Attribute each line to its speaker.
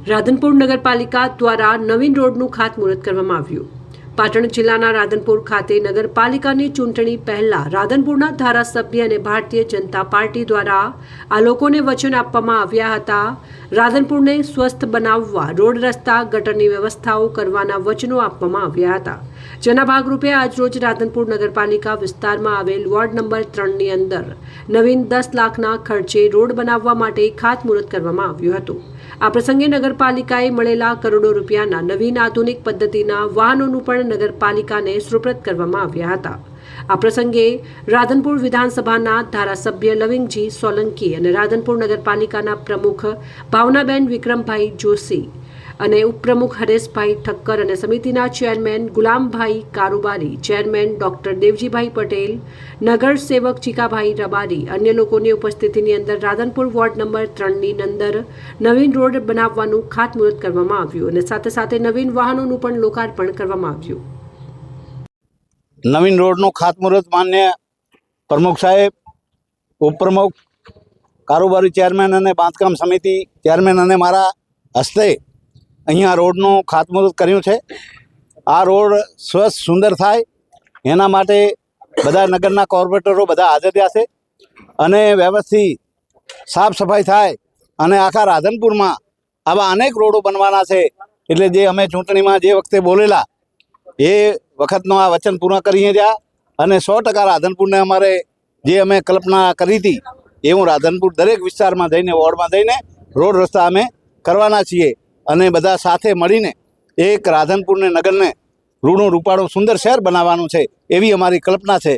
Speaker 1: રાધનપુર નગરપાલિકા દ્વારા નવીન રોડનું ખાતમુહૂર્ત કરવામાં આવ્યું। પાટણ જિલ્લાના રાધનપુર ખાતે નગરપાલિકાની ચૂંટણી પહેલા રાધનપુરના ધારાસભ્ય અને ભારતીય જનતા પાર્ટી દ્વારા આ લોકોને વચન આપવામાં આવ્યા હતા। રાધનપુરને સ્વસ્થ બનાવવા રોડ રસ્તા ગટરની વ્યવસ્થાઓ કરવાના વચનો આપવામાં આવ્યા હતા, જેના ભાગરૂપે આજરોજ રાધનપુર નગરપાલિકા વિસ્તારમાં આવેલ વોર્ડ નંબર 3ની અંદર નવીન 10 લાખના ખર્ચે રોડ બનાવવા માટે ખાતમુહૂર્ત કરવામાં આવ્યું હતું। આ પ્રસંગે નગરપાલિકાએ મળેલા કરોડો રૂપિયાના નવીન આધુનિક પદ્ધતિના વાહનોનું પણ નગરપાલિકાને સુપ્રત કરવામાં આવ્યા હતા। આ પ્રસંગે રાધનપુર વિધાનસભાના ધારાસભ્ય લવિંગજી સોલંકી અને રાધનપુર નગરપાલિકાના પ્રમુખ ભાવનાબેન વિક્રમભાઈ જોશી અને ઉપપ્રમુખ હરેશભાઈ ઠક્કર અને સમિતિના chairman Gulambhai Karubari, chairman doctor Devjibhai Patel, નગર સેવક ચીકાભાઈ રબારી, અન્ય લોકોની ઉપસ્થિતિની અંદર રાધનપુર વોર્ડ નંબર 3ની અંદર નવીન રોડ બનાવવાનું ખાતમુહૂર્ત કરવામાં આવ્યું અને સાથે સાથે નવીન વાહનોનું પણ લોકાર્પણ કરવામાં આવ્યું।
Speaker 2: નવીન રોડનું ખાતમુહૂર્ત માન્ય પ્રમુખ સાહેબ, ઉપપ્રમુખ, કારોબારી ચેરમેન અને બાંધકામ સમિતિ ચેરમેન અને મારા હસ્તે અહીંયા રોડનું ખાતમુહૂર્ત કર્યું છે। આ રોડ સ્વચ્છ સુંદર થાય એના માટે બધા નગરના કોર્પોરેટરો બધા હાજર રહ્યા છે અને વ્યવસ્થિત સાફ સફાઈ થાય અને આખા રાધનપુરમાં આવા અનેક રોડો બનવાના છે। એટલે જે અમે ચૂંટણીમાં જે વખતે બોલેલા એ વખતનો આ વચન પૂર્ણ કરીએ રહ્યા અને 100% રાધનપુરને અમારે જે અમે કલ્પના કરી હતી એવું રાધનપુર દરેક વિસ્તારમાં જઈને વોર્ડમાં જઈને રોડ રસ્તા અમે કરવાના છીએ અને બધા સાથે મળીને એક રાધનપુરને નગરને રૂડું રૂપાળું સુંદર શહેર બનાવવાનું છે એવી અમારી કલ્પના છે।